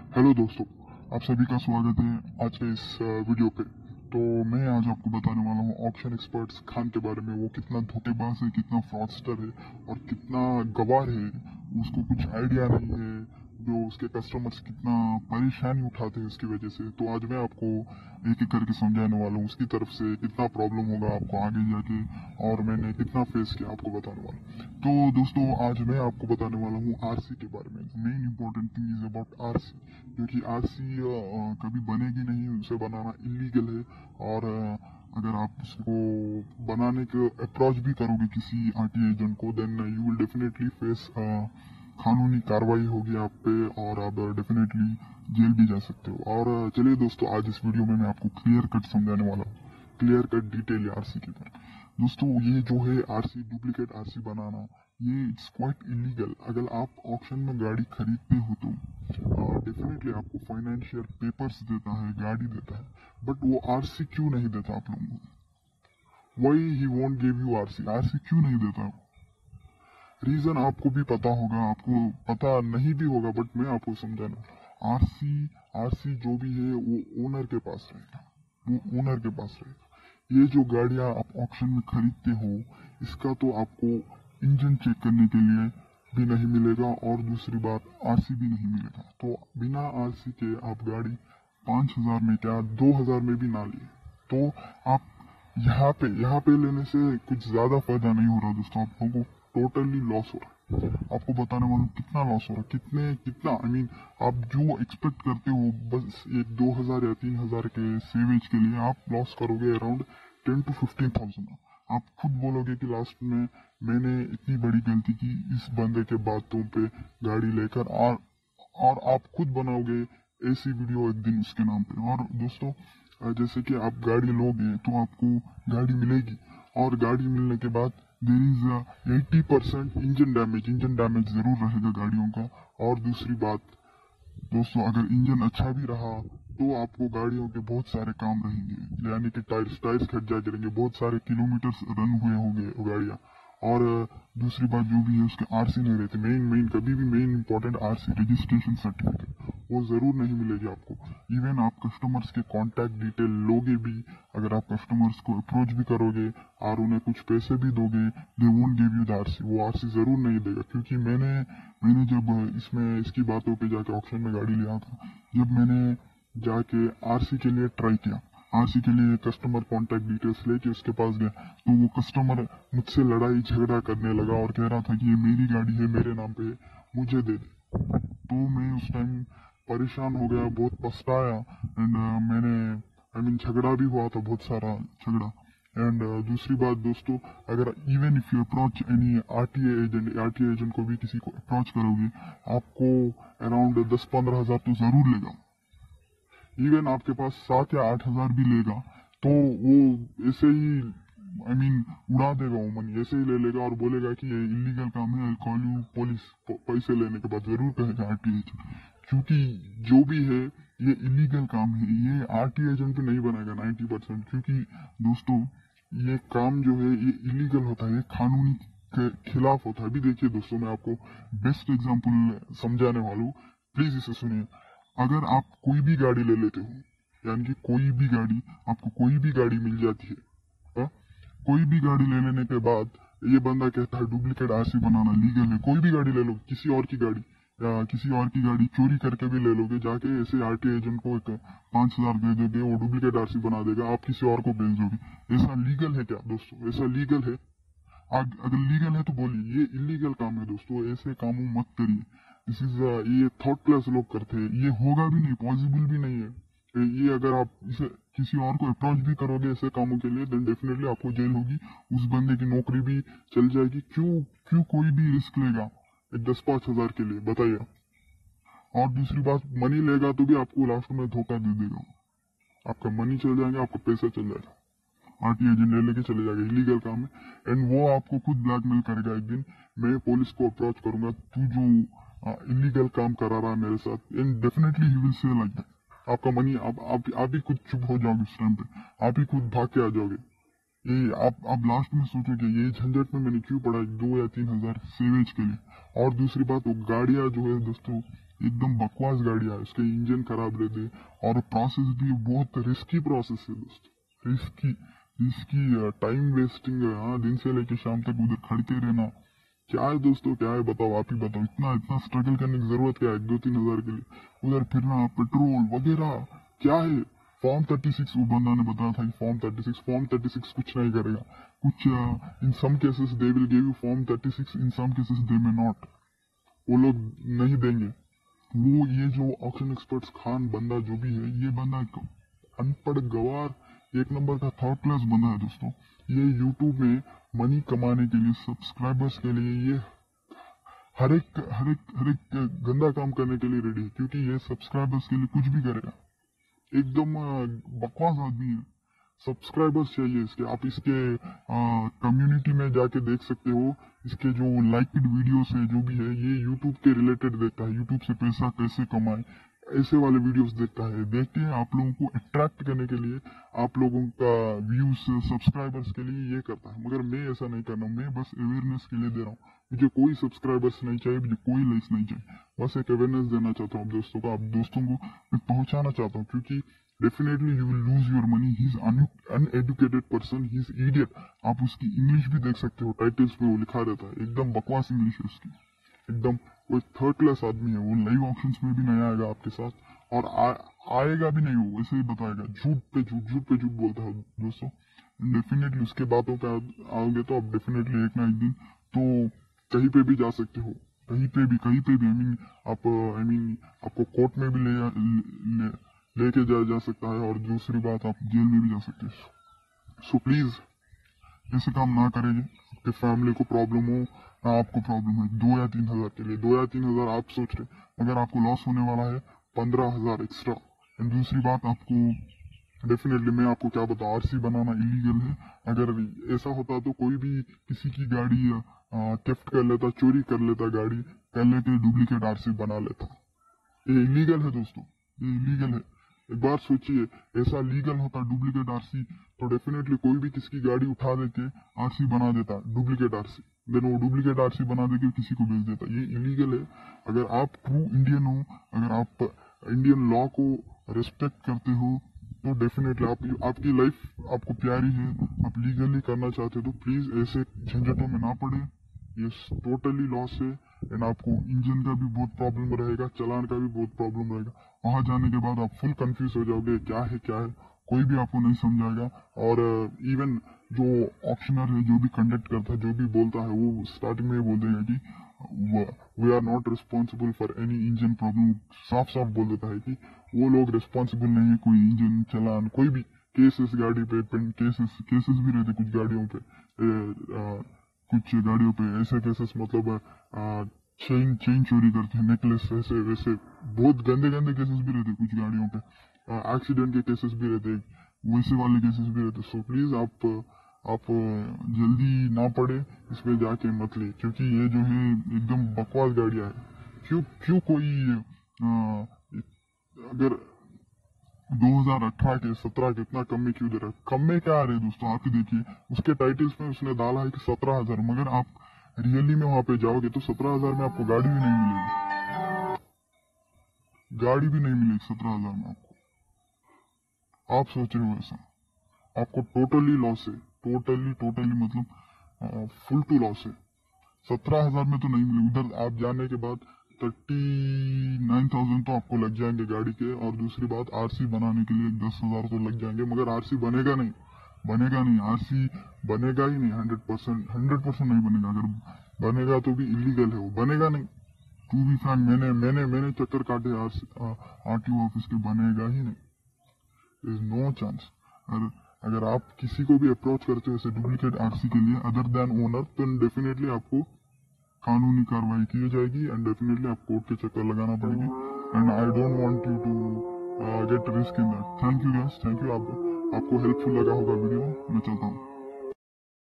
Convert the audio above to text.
Hello दोस्तों, आप सभी का स्वागत है आज के इस वीडियो पे। तो मैं आज आपको बताने वाला हूँ ऑक्शन एक्सपर्ट्स खान के बारे में। वो कितना धोखेबाज है, कितना फ्रॉडस्टर है और कितना गवार है। उसको कुछ आइडिया नहीं है, जो उसके कस्टमर्स कितना परेशानी उठाते हैं उसकी वजह से। तो आज मैं आपको एक एक करके समझाने वाला हूँ उसकी तरफ से कितना प्रॉब्लम होगा आपको आगे जाके, और मैंने कितना फेस किया आपको बताने वाला हूँ। तो दोस्तों, आज मैं आपको बताने वाला हूँ आरसी के बारे में। Main important thing is about RC, क्योंकि आरसी कभी बनेगी नहीं, उसे बनाना इलीगल है। और अगर आप उसको बनाने के अप्रोच भी करोगे किसी आरटी एजेंट को, then you will definitely face कानूनी कार्रवाई होगी आप पे, और आप डेफिनेटली जेल भी जा सकते हो। और चलिए दोस्तों, आज इस वीडियो में मैं आपको क्लियर कट समझाने वाला हूँ, क्लियर कट डिटेल आरसी के बारे में। दोस्तों, ये जो है आरसी, डुप्लीकेट आरसी बनाना, ये इट्स क्वाइट इलीगल। अगर आप ऑक्शन में गाड़ी खरीदते हो तो डेफिनेटली आपको फाइनेंशियल पेपर्स देता है, गाड़ी देता है, बट वो आरसी क्यों नहीं देता आप लोगों को? Why he won't give you RC? RC क्यों नहीं देता? रीजन आपको भी पता होगा, आपको पता नहीं भी होगा, बट मैं आपको समझाना। आरसी आरसी जो भी है वो ओनर के पास रहेगा, वो ओनर के पास रहेगा। ये जो गाड़ियां आप ऑक्शन में खरीदते हो, इसका तो आपको इंजन चेक करने के लिए भी नहीं मिलेगा, और दूसरी बात आरसी भी नहीं मिलेगा। तो बिना आरसी के आप गाड़ी 5,000 में क्या 2,000 में भी ना लिए तो आप यहाँ पे लेने से कुछ ज्यादा फायदा नहीं हो रहा दोस्तों, आप लोगों को टोटली लॉस हो रहा है। आपको बताने वाला हूँ कितना लॉस हो रहा है, कितना आई मीन आप जो एक्सपेक्ट करते हो बस एक 2,000 या 3,000 के सेवेज के लिए, आप लॉस करोगे अराउंड 10 to 15,000। आप खुद बोलोगे कि लास्ट में मैंने इतनी बड़ी गलती की इस बंदे के बातों पे गाड़ी लेकर, और आप खुद बनाओगे ऐसी वीडियो एक दिन उसके नाम पे। और दोस्तों, जैसे कि आप गाड़ी लोगे तो आपको गाड़ी मिलेगी, और गाड़ी मिलने के बाद देर इज 80% इंजन डैमेज जरूर रहेगा गाड़ियों का। और दूसरी बात दोस्तों, अगर इंजन अच्छा भी रहा तो आपको गाड़ियों के बहुत सारे काम रहेंगे, यानी कि टायर्स खट जाए करेंगे, बहुत सारे किलोमीटर रन हुए होंगे वो गाड़ियाँ। और दूसरी बात जो भी है, उसके आरसी नहीं रहते। मेन कभी भी main important RC, registration certificate, वो जरूर नहीं मिलेगी आपको। इवन आप कस्टमर्स के कॉन्टैक्ट डिटेल लोगे भी, अगर आप कस्टमर्स को अप्रोच भी करोगे और उन्हें कुछ पैसे भी दोगे, they won't give you the RC. वो आरसी जरूर नहीं देगा, क्योंकि मैंने जब इसमें इसकी बातों पे जाके ऑक्शन में गाड़ी लिया था, जब मैंने जाके आरसी के लिए ट्राई किया, आरसी के लिए कस्टमर कॉन्टैक्ट डिटेल्स लेके उसके पास गया, तो वो कस्टमर मुझसे लड़ाई झगड़ा करने लगा और कह रहा था कि ये मेरी गाड़ी है, मेरे नाम पे है, मुझे दे दे। तो मैं उस टाइम परेशान हो गया, बहुत पछताया। एंड मैंने आई मीन झगड़ा भी हुआ था, बहुत सारा झगड़ा। एंड दूसरी बात दोस्तों, अगर even if you approach any RTA agent को भी किसी को अप्रोच करोगे, आपको अराउंड 10-15 हजार तो जरूर लेगा। इवन आपके पास 7 या 8 हजार भी लेगा तो वो ऐसे ही आई मीन उड़ा देगा वो मनी, ऐसे ही ले लेगा और बोलेगा कि ये इलीगल काम है, कॉल यू पुलिस। पैसे लेने के बाद जरूर कहेगा आरटी एजेंट, क्योंकि जो भी है ये इलीगल काम है। ये आरटी एजेंट भी नहीं बनाएगा 90%, क्योंकि दोस्तों ये काम जो है ये इलीगल होता है, ये कानूनी के खिलाफ होता है। अभी देखिए दोस्तों, मैं आपको बेस्ट एग्जांपल समझाने वाला हूँ, प्लीज इसे सुनिए। अगर आप कोई भी गाड़ी ले लेते हो, यानी कि कोई भी गाड़ी, आपको कोई भी गाड़ी मिल जाती है, हाँ? कोई भी गाड़ी ले लेने के बाद ये बंदा कहता है डुप्लीकेट आरसी बनाना लीगल है। कोई भी गाड़ी ले लो, किसी और की गाड़ी, या किसी और की गाड़ी चोरी करके भी ले लोगे, जाके ऐसे आरटी एजेंट को एक 5,000 दे दोगे, वो डुप्लीकेट आरसी बना देगा, आप किसी और को बेच दोगे। ऐसा लीगल है क्या दोस्तों? ऐसा लीगल है? अगर लीगल है तो बोलिए, ये इलीगल काम है दोस्तों, ऐसे कामों मत करिए। दिस इज ये थॉटलेस लोग करते हैं, ये होगा भी नहीं, पॉसिबल भी नहीं है। ये अगर आप इसे किसी और को अप्रोच भी करोगे ऐसे कामों के लिए, देन डेफिनेटली आपको जेल होगी, उस बंदे की नौकरी भी चल जाएगी। क्यों क्यों कोई भी रिस्क लेगा एक 10-5 हजार के लिए, बताइए? और दूसरी बात, मनी लेगा तो भी आपको लास्ट में धोखा दे देगा, आपका मनी चल जाएगा, आपका पैसा चल जाएगा, आरटी एजेंट लेके चले जाएगा, इलीगल काम है। एंड वो आपको खुद ब्लैकमेल करेगा एक दिन, मैं पुलिस को अप्रोच करूंगा, तू जो इलीगल काम करा रहा है मेरे साथ। And definitely he will say like that. आपका मनी आप ही खुद चुप हो जाओगे उस टाइम पे, आप ही खुद भाग के आ जाओगे। ये आप लास्ट में सोचोगे ये झंझट में मैंने क्यों पड़ा 2 या 3 हजार सेवेज के लिए। और दूसरी बात, वो गाड़ियां जो है दोस्तों, एकदम बकवास गाड़ी है, उसके इंजन खराब रहते और प्रोसेस भी बहुत रिस्की प्रोसेस है दोस्तों, रिस्की रिस्की टाइम वेस्टिंग है। हाँ, दिन से लेके शाम तक उधर खड़के रहना, क्या है दोस्तों, क्या है बताओ, आप ही बताओ। इतना इतना स्ट्रगल करने की जरूरत क्या है 2-3 हजार के लिए, उधर फिरना, पेट्रोल वगैरह, क्या है। फॉर्म 36 वो बंदा ने बताया था कि फॉर्म 36 कुछ नहीं करेगा, कुछ in some cases they will give you form 36, in some cases they may not, वो लोग नहीं देंगे। वो ये जो ऑक्शन एक्सपर्ट्स खान बंदा जो भी है, ये बंदा अनपढ़ गवार, एक नंबर का थर्ड क्लास बंदा है दोस्तों। ये यूट्यूब में मनी कमाने के लिए, सब्सक्राइबर्स के लिए, ये हर एक गंदा काम करने के लिए रेडी है, क्योंकि ये सब्सक्राइबर्स के लिए कुछ भी करेगा। एकदम बकवास आदमी है। सब्सक्राइबर्स चाहिए इसके, आप इसके कम्युनिटी में जाके देख सकते हो। इसके जो लाइक्ड वीडियोस है जो भी है, ये यूट्यूब के रिलेटेड देखता है, यूट्यूब से पैसा कैसे कमाए, ऐसे वाले वीडियोस देखता है। देख के आप लोगों को अट्रैक्ट करने के लिए, आप लोगों का व्यूज, सब्सक्राइबर्स के लिए ये करता है। मगर मैं ऐसा नहीं कर रहा हूँ, मैं बस अवेयरनेस के लिए दे रहा हूँ। मुझे कोई सब्सक्राइबर्स नहीं चाहिए, मुझे कोई लाइक्स नहीं चाहिए, बस एक अवेयरनेस देना चाहता हूँ आप दोस्तों को, आप दोस्तों को मैं पहुंचाना चाहता हूँ। क्योंकि definitely you will lose your money, he is uneducated person, he is idiot. आप उसकी इंग्लिश भी देख सकते हो, टाइटल्स में वो लिखा रहता है, एकदम बकवास इंग्लिश है उसकी, एकदम। वो थर्ड क्लास आदमी है, वो लाइव ऑप्शंस में भी नहीं आएगा आपके साथ, और आएगा भी नहीं, वो वैसे ही बताएगा, झूठ पे झूठ बोलता है दोस्तों। डेफिनेटली उसके बातों पे आओगे तो आप डेफिनेटली एक ना एक दिन तो कहीं पे भी जा सकते हो, कहीं पे भी आई मीन आपको कोर्ट में भी लेके जा सकता है, और दूसरी बात आप जेल में भी जा सकते हो। सो प्लीज ऐसे काम ना करेंगे, आपके फैमिली को प्रॉब्लम हो ना आपको प्रॉब्लम है। 2 या 3 हजार के लिए, 2 या 3 हजार आप सोच रहे, मगर आपको लॉस होने वाला है 15 हजार एक्स्ट्रा। एंड दूसरी बात, आपको डेफिनेटली मैं आपको क्या बताऊं, आरसी बनाना इलीगल है। अगर ऐसा होता तो कोई भी किसी की गाड़ी थेफ्ट कर लेता, चोरी कर लेता, गाड़ी कर लेके डुप्लीकेट आरसी बना लेता। ये इलीगल है दोस्तों, ये इलीगल है। एक बार सोचिए, ऐसा लीगल होता डुप्लीकेट आरसी, तो डेफिनेटली कोई भी किसकी गाड़ी उठा देके आरसी बना देता, डुप्लीकेट आरसी, देन वो डुप्लीकेट आरसी बना देके किसी को बेच देता। ये इलीगल है। अगर आप ट्रू इंडियन हो, अगर आप इंडियन लॉ को रिस्पेक्ट करते हो, तो डेफिनेटली आपकी लाइफ आपको प्यारी है, आप लीगली करना चाहते हो, तो प्लीज ऐसे झंझटों में ना पड़े। ये टोटली लॉस है। एंड आपको इंजन का भी बहुत प्रॉब्लम रहेगा, चलान का भी बहुत प्रॉब्लम रहेगा। वहां जाने के बाद आप फुल कंफ्यूज हो जाओगे, क्या है क्या है, कोई भी आपको नहीं समझाएगा। और इवन जो ऑक्शनर है, जो भी कंडक्ट करता है, जो भी बोलता है, वो स्टार्टिंग में बोल देगा कि we are not responsible for any engine problem. साफ साफ बोल देता है कि वो लोग रिस्पॉन्सिबल नहीं है, कोई इंजन चलान, कोई भी केसेस गाड़ी पे, केसेस भी रहते कुछ गाड़ियों पे, कुछ गाड़ियों पे ऐसे केसेस, मतलब चेन चोरी करते हैं, नेकलेस, ऐसे वैसे बहुत गंदे गंदे केसेस भी रहते कुछ गाड़ियों पे, एक्सीडेंट के केसेस भी रहते, वैसे वाले केसेस भी रहते। सो प्लीज आप जल्दी ना पड़े इसमें जाके मत ले, क्योंकि ये जो है एकदम बकवास गाड़ियां है। क्यों कोई अगर 2018 के 17 के इतना कम में क्यों दे रहा है? कम में क्या आ रहे हैं दोस्तों, आप ही देखिए, उसके टाइटल्स में उसने डाला है कि 17,000, मगर आप रियली में वहां पे जाओगे तो 17,000 में आपको गाड़ी भी नहीं मिलेगी, गाड़ी भी नहीं मिलेगी 17,000 में आपको। आप सोच रहे हो ऐसा, आपको टोटली लॉस है, टोटली मतलब फुल टू लॉस है। 17,000 में तो नहीं मिले, उधर आप जाने के बाद 39,000 तो आपको लग जाएंगे गाड़ी के, और दूसरी बात आरसी बनाने के लिए 10,000 तो लग जाएंगे, मगर आरसी बनेगा नहीं, आरसी बनेगा ही नहीं, 100% नहीं बनेगा। अगर बनेगा तो भी इलीगल है, वो बनेगा नहीं। टू बी फ्रैंक, मैंने चक्कर काटे आरटीओ ऑफिस के, बनेगा ही नहीं, इज नो चांस। अगर आप किसी को भी अप्रोच करते हो ऐसे डुप्लीकेट आरसी के लिए अदर देन ओनर, तो डेफिनेटली आपको कानूनी कार्रवाई की जाएगी, एंड डेफिनेटली आप कोर्ट के चक्कर लगाना पड़ेगी। And I don't want you to get risk in that. Thank you guys, thank you. आपको हेल्पफुल लगा होगा वीडियो, मैं चलता हूँ।